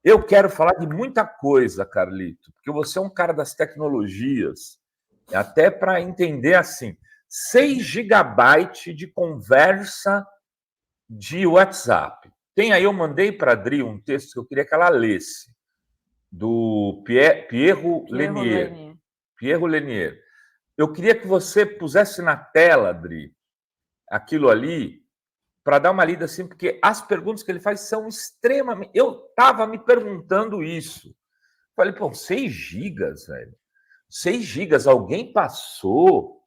Eu quero falar de muita coisa, Carlito, porque você é um cara das tecnologias, até para entender assim, 6 gigabytes de conversa de WhatsApp. Tem aí, eu mandei para a Adri um texto que eu queria que ela lesse, do Pierro Lenier. Pierro Lenier. Eu queria que você pusesse na tela, Adri, aquilo ali, para dar uma lida assim, porque as perguntas que ele faz são extremamente... Eu estava me perguntando isso. Falei, pô, 6 gigas, velho. 6 gigas, alguém passou?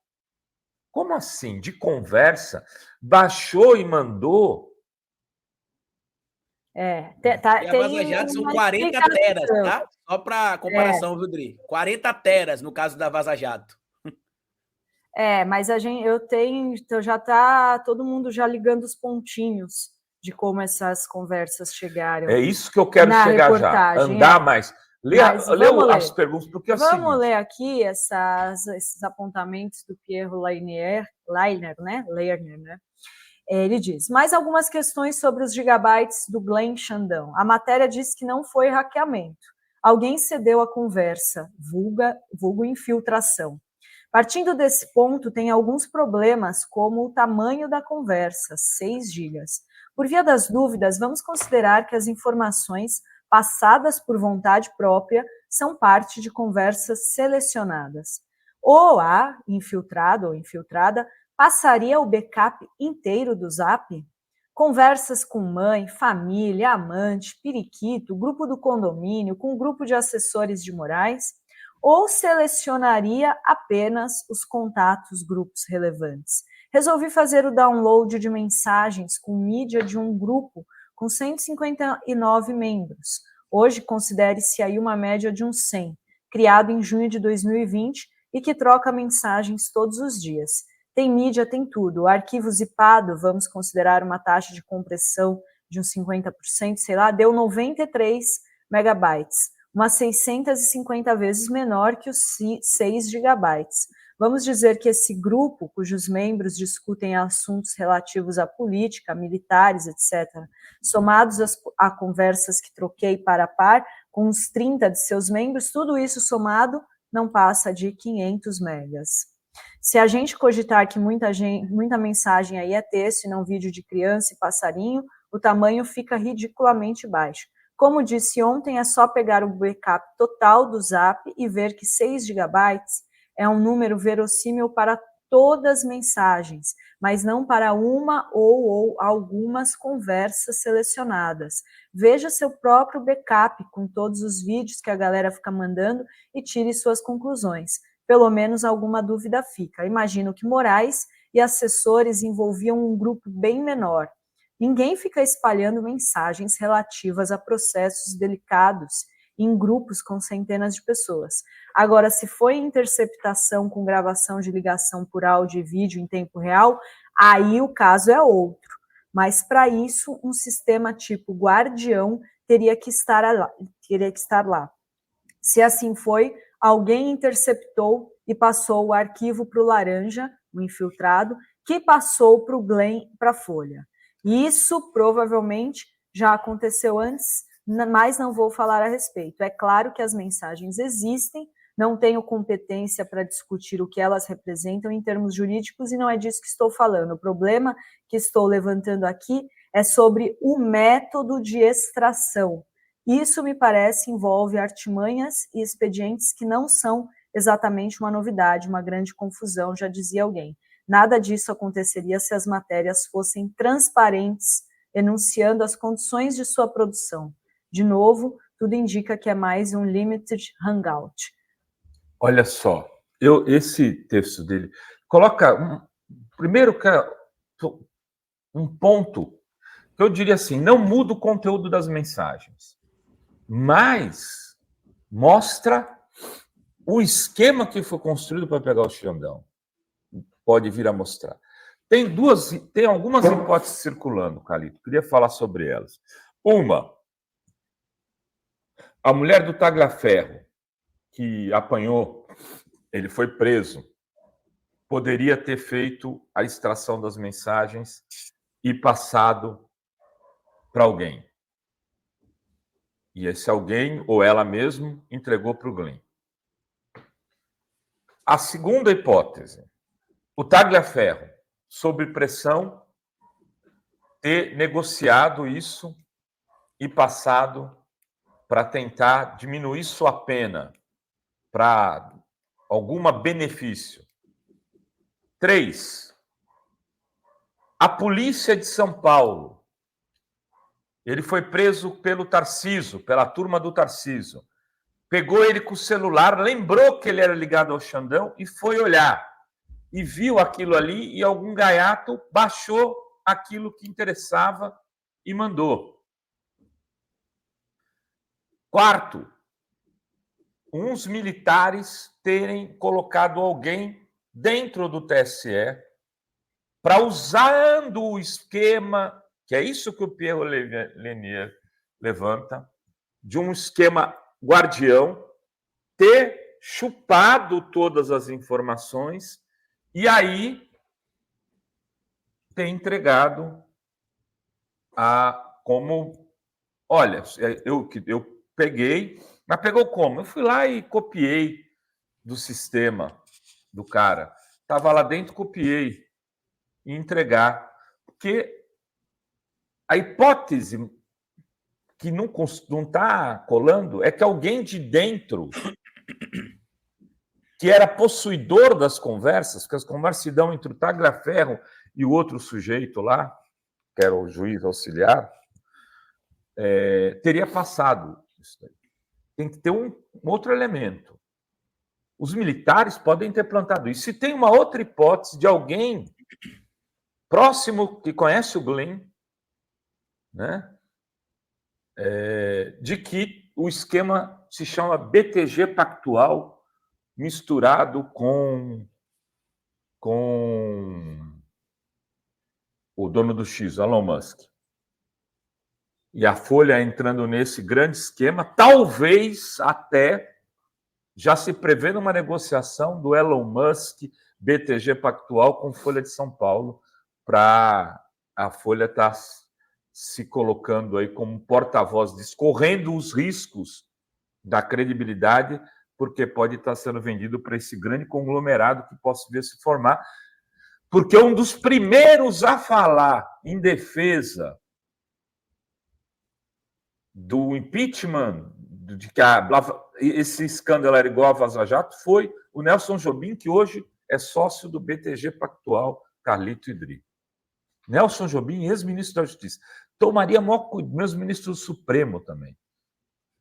Como assim? De conversa? Baixou e mandou? E a Vaza Jato são 40 teras, tá? Só para comparação, viu, Dri? 40 teras no caso da Vaza Jato. Mas então já está todo mundo já ligando os pontinhos de como essas conversas chegaram. É isso que eu quero chegar já, andar mais. Lê as perguntas, porque é o seguinte... Vamos ler aqui esses apontamentos do Pierro Lerner, né? Ele diz, mais algumas questões sobre os gigabytes do Glenn Xandão. A matéria diz que não foi hackeamento. Alguém cedeu a conversa, vulgo infiltração. Partindo desse ponto, tem alguns problemas, como o tamanho da conversa, 6 gigas. Por via das dúvidas, vamos considerar que as informações passadas por vontade própria são parte de conversas selecionadas. Ou a infiltrado ou infiltrada passaria o backup inteiro do Zap? Conversas com mãe, família, amante, periquito, grupo do condomínio, com grupo de assessores de morais? Ou selecionaria apenas os contatos, grupos relevantes? Resolvi fazer o download de mensagens com mídia de um grupo com 159 membros. Hoje, considere-se aí uma média de uns 100, criado em junho de 2020 e que troca mensagens todos os dias. Tem mídia, tem tudo. O arquivo zipado, vamos considerar uma taxa de compressão de uns 50%, sei lá, deu 93 megabytes, umas 650 vezes menor que os 6 gigabytes. Vamos dizer que esse grupo, cujos membros discutem assuntos relativos à política, militares, etc., somados a conversas que troquei par a par, com uns 30 de seus membros, tudo isso somado não passa de 500 megas. Se a gente cogitar que muita mensagem aí é texto e não vídeo de criança e passarinho, o tamanho fica ridiculamente baixo. Como disse ontem, é só pegar o backup total do Zap e ver que 6 gigabytes é um número verossímil para todas as mensagens, mas não para uma ou algumas conversas selecionadas. Veja seu próprio backup com todos os vídeos que a galera fica mandando e tire suas conclusões. Pelo menos alguma dúvida fica. Imagino que Moraes e assessores envolviam um grupo bem menor. Ninguém fica espalhando mensagens relativas a processos delicados em grupos com centenas de pessoas. Agora, se foi interceptação com gravação de ligação por áudio e vídeo em tempo real, aí o caso é outro. Mas, para isso, um sistema tipo Guardião teria que estar lá. Se assim foi, alguém interceptou e passou o arquivo para o Laranja, o infiltrado, que passou para o Glenn, para a Folha. Isso provavelmente já aconteceu antes, mas não vou falar a respeito. É claro que as mensagens existem, não tenho competência para discutir o que elas representam em termos jurídicos e não é disso que estou falando. O problema que estou levantando aqui é sobre o método de extração. Isso, me parece, envolve artimanhas e expedientes que não são exatamente uma novidade, uma grande confusão, já dizia alguém. Nada disso aconteceria se as matérias fossem transparentes, enunciando as condições de sua produção. De novo, tudo indica que é mais um limited hangout. Olha só, esse texto dele coloca, primeiro, um ponto que eu diria assim, não muda o conteúdo das mensagens, mas mostra o esquema que foi construído para pegar o Xandão. Pode vir a mostrar. Tem algumas hipóteses circulando, Calito. Queria falar sobre elas. Uma, a mulher do Tagliaferro, que apanhou, ele foi preso, poderia ter feito a extração das mensagens e passado para alguém. E esse alguém, ou ela mesma, entregou para o Glenn. A segunda hipótese, o Tagliaferro, sob pressão, ter negociado isso e passado para tentar diminuir sua pena para algum benefício. 3. A polícia de São Paulo. Ele foi preso pelo Tarcísio, pela turma do Tarcísio. Pegou ele com o celular, lembrou que ele era ligado ao Xandão e foi olhar. E viu aquilo ali e algum gaiato baixou aquilo que interessava e mandou. 4. Uns militares terem colocado alguém dentro do TSE para, usando o esquema, que é isso que o Pierre Lenier levanta, de um esquema guardião, ter chupado todas as informações e aí ter entregado como... Olha, eu peguei, mas pegou como? Eu fui lá e copiei do sistema do cara. Estava lá dentro, copiei e entregar. Porque a hipótese que não está colando é que alguém de dentro, que era possuidor das conversas, que as conversas se dão entre o Tagliaferro e o outro sujeito lá, que era o juiz auxiliar, teria passado isso daí. Tem que ter um outro elemento. Os militares podem ter plantado isso. Se tem uma outra hipótese de alguém próximo que conhece o Glenn, né, de que o esquema se chama BTG Pactual misturado com o dono do X, Elon Musk. E a Folha entrando nesse grande esquema, talvez até já se prevendo uma negociação do Elon Musk, BTG Pactual, com Folha de São Paulo, para a Folha estar se colocando aí como porta-voz, discorrendo os riscos da credibilidade, porque pode estar sendo vendido para esse grande conglomerado que possa vir se formar. Porque um dos primeiros a falar em defesa do impeachment, de que esse escândalo era igual a Vaza Jato, foi o Nelson Jobim, que hoje é sócio do BTG Pactual, Carlito Idri. Nelson Jobim, ex-ministro da Justiça, tomaria maior cuidado, mesmo ministro do Supremo também,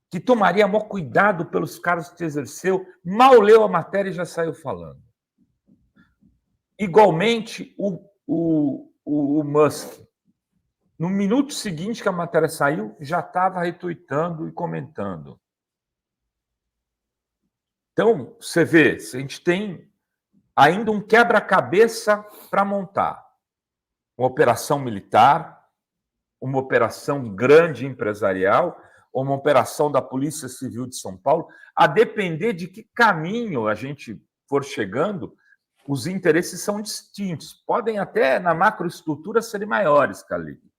que tomaria maior cuidado pelos cargos que exerceu, mal leu a matéria e já saiu falando. Igualmente, o Musk, no minuto seguinte que a matéria saiu, já estava retuitando e comentando. Então, você vê, a gente tem ainda um quebra-cabeça para montar. Uma operação militar, uma operação grande empresarial, ou uma operação da Polícia Civil de São Paulo, a depender de que caminho a gente for chegando, os interesses são distintos. Podem até, na macroestrutura, serem maiores, Calixto.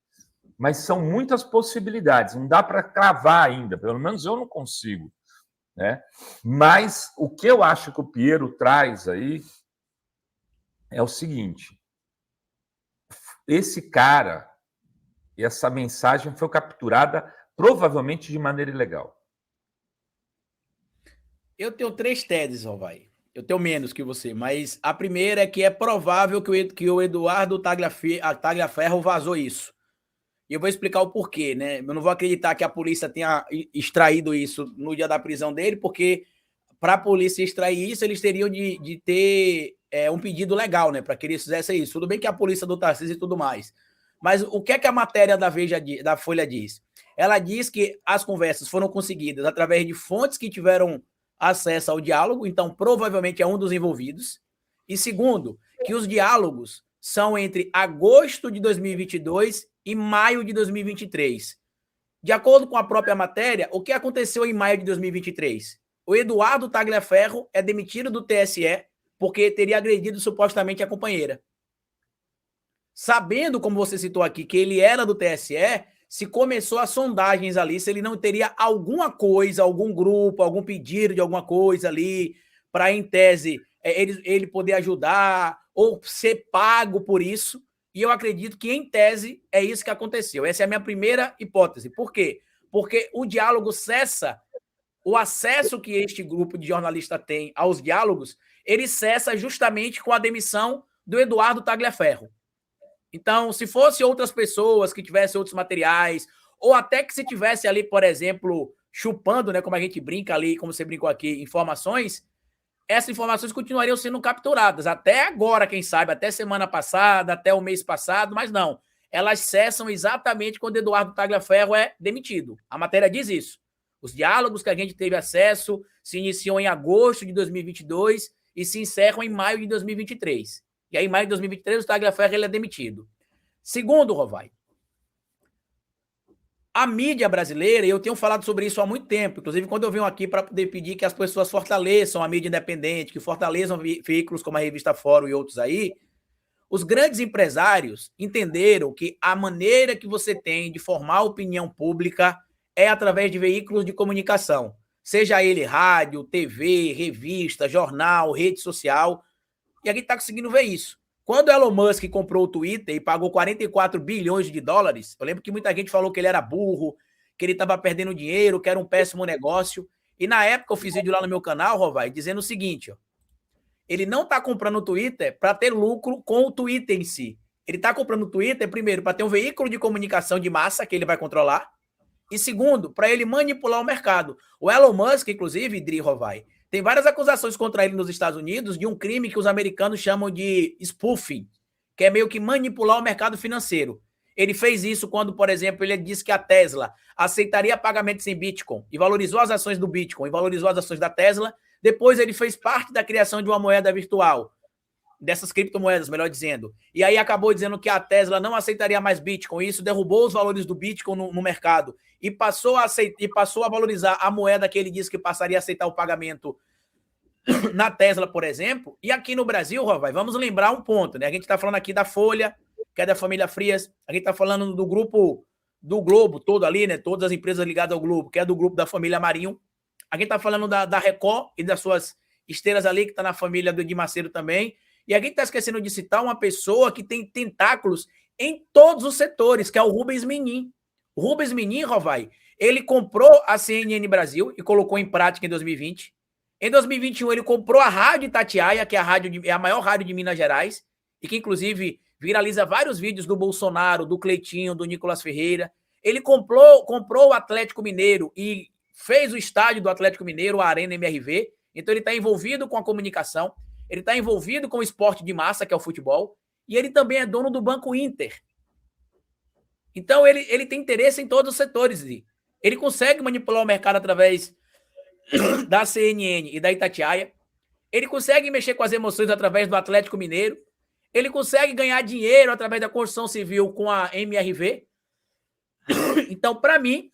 Mas são muitas possibilidades, não dá para cravar ainda, pelo menos eu não consigo, né? Mas o que eu acho que o Piero traz aí é o seguinte: esse cara e essa mensagem foi capturada provavelmente de maneira ilegal. Eu tenho 3 teses, Rovai. Eu tenho menos que você, mas a primeira é que é provável que o Eduardo Tagliaferro vazou isso. E eu vou explicar o porquê, né? Eu não vou acreditar que a polícia tenha extraído isso no dia da prisão dele, porque para a polícia extrair isso, eles teriam de ter um pedido legal, né? Para que eles fizessem isso. Tudo bem que a polícia do Tarcísio e tudo mais. Mas o que é que a matéria da Folha diz? Ela diz que as conversas foram conseguidas através de fontes que tiveram acesso ao diálogo, então provavelmente é um dos envolvidos. E segundo, que os diálogos são entre agosto de 2022 e maio de 2023. De acordo com a própria matéria, o que aconteceu em maio de 2023? O Eduardo Tagliaferro é demitido do TSE porque teria agredido supostamente a companheira. Sabendo, como você citou aqui, que ele era do TSE, se começou as sondagens ali, se ele não teria alguma coisa, algum grupo, algum pedido de alguma coisa ali, para, em tese, ele poder ajudar ou ser pago por isso. E eu acredito que, em tese, é isso que aconteceu. Essa é a minha primeira hipótese. Por quê? Porque o diálogo cessa, o acesso que este grupo de jornalistas tem aos diálogos, ele cessa justamente com a demissão do Eduardo Tagliaferro. Então, se fosse outras pessoas que tivessem outros materiais, ou até que se tivesse ali, por exemplo, chupando, né, como a gente brinca ali, como você brincou aqui, informações, essas informações continuariam sendo capturadas. Até agora, quem sabe, até semana passada, até o mês passado, mas não. Elas cessam exatamente quando Eduardo Tagliaferro é demitido. A matéria diz isso. Os diálogos que a gente teve acesso se iniciam em agosto de 2022 e se encerram em maio de 2023. E aí, em maio de 2023, o Tagliaferro ele é demitido. Segundo, Rovai, a mídia brasileira, e eu tenho falado sobre isso há muito tempo, inclusive quando eu venho aqui para poder pedir que as pessoas fortaleçam a mídia independente, que fortaleçam veículos como a Revista Fórum e outros aí, os grandes empresários entenderam que a maneira que você tem de formar opinião pública é através de veículos de comunicação, seja ele rádio, TV, revista, jornal, rede social, e a gente está conseguindo ver isso. Quando Elon Musk comprou o Twitter e pagou 44 bilhões de dólares, eu lembro que muita gente falou que ele era burro, que ele estava perdendo dinheiro, que era um péssimo negócio. E na época eu fiz vídeo lá no meu canal, Rovai, dizendo o seguinte, ó, ele não está comprando o Twitter para ter lucro com o Twitter em si. Ele está comprando o Twitter, primeiro, para ter um veículo de comunicação de massa que ele vai controlar, e segundo, para ele manipular o mercado. O Elon Musk, inclusive, Dri Rovai, tem várias acusações contra ele nos Estados Unidos de um crime que os americanos chamam de spoofing, que é meio que manipular o mercado financeiro. Ele fez isso quando, por exemplo, ele disse que a Tesla aceitaria pagamentos em Bitcoin e valorizou as ações do Bitcoin e valorizou as ações da Tesla. Depois ele fez parte da criação de uma moeda virtual, dessas criptomoedas, melhor dizendo. E aí acabou dizendo que a Tesla não aceitaria mais Bitcoin. Isso derrubou os valores do Bitcoin no mercado e passou a valorizar a moeda que ele disse que passaria a aceitar o pagamento na Tesla, por exemplo. E aqui no Brasil, Rovai, vamos lembrar um ponto, né? A gente está falando aqui da Folha, que é da família Frias. A gente está falando do grupo do Globo todo ali, né? Todas as empresas ligadas ao Globo, que é do grupo da família Marinho. A gente está falando da Record e das suas esteiras ali, que está na família do Edir Macedo também. E a gente está esquecendo de citar uma pessoa que tem tentáculos em todos os setores, que é o Rubens Menin. O Rubens Menin, Rovai, ele comprou a CNN Brasil e colocou em prática em 2020. Em 2021, ele comprou a Rádio Itatiaia, que é a maior rádio de Minas Gerais, e que, inclusive, viraliza vários vídeos do Bolsonaro, do Cleitinho, do Nicolas Ferreira. Ele comprou o Atlético Mineiro e fez o estádio do Atlético Mineiro, a Arena MRV. Então, ele está envolvido com a comunicação, ele está envolvido com o esporte de massa, que é o futebol, e ele também é dono do Banco Inter. Então, ele tem interesse em todos os setores. Ele consegue manipular o mercado através da CNN e da Itatiaia. Ele consegue mexer com as emoções através do Atlético Mineiro. Ele consegue ganhar dinheiro através da construção civil com a MRV. Então, para mim,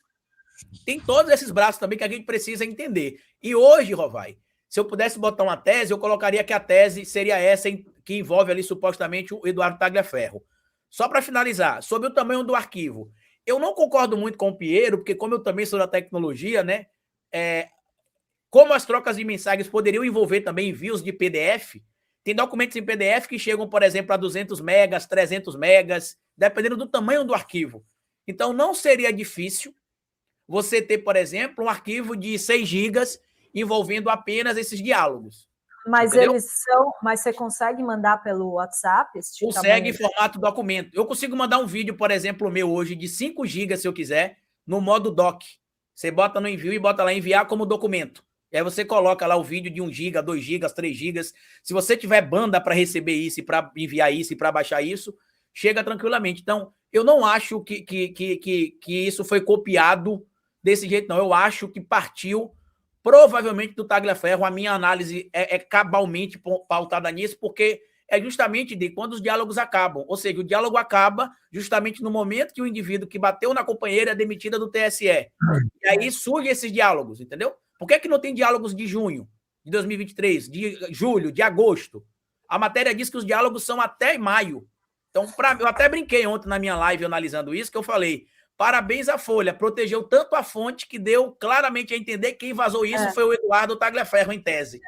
tem todos esses braços também que a gente precisa entender. E hoje, Rovai, se eu pudesse botar uma tese, eu colocaria que a tese seria essa que envolve ali supostamente o Eduardo Tagliaferro. Só para finalizar, sobre o tamanho do arquivo. Eu não concordo muito com o Piero, porque como eu também sou da tecnologia, né? Como as trocas de mensagens poderiam envolver também envios de PDF, tem documentos em PDF que chegam, por exemplo, a 200 megas, 300 megas, dependendo do tamanho do arquivo. Então, não seria difícil você ter, por exemplo, um arquivo de 6 gigas envolvendo apenas esses diálogos. Mas mas você consegue mandar pelo WhatsApp? Consegue em formato documento. Eu consigo mandar um vídeo, por exemplo, meu hoje, de 5 gigas, se eu quiser, no modo doc. Você bota no envio e bota lá enviar como documento. E aí você coloca lá o vídeo de 1 giga, 2 gigas, 3 gigas. Se você tiver banda para receber isso e para enviar isso e para baixar isso, chega tranquilamente. Então, eu não acho que isso foi copiado desse jeito, não. Eu acho que partiu provavelmente do Tagliaferro. A minha análise é cabalmente pautada nisso, porque é justamente de quando os diálogos acabam. Ou seja, o diálogo acaba justamente no momento que o indivíduo que bateu na companheira é demitida do TSE. E aí surgem esses diálogos, entendeu? Por que não tem diálogos de junho de 2023, de julho, de agosto? A matéria diz que os diálogos são até maio. Então, eu até brinquei ontem na minha live analisando isso, que eu falei, parabéns à Folha, protegeu tanto a fonte que deu claramente a entender que quem vazou isso foi o Eduardo Tagliaferro, em tese.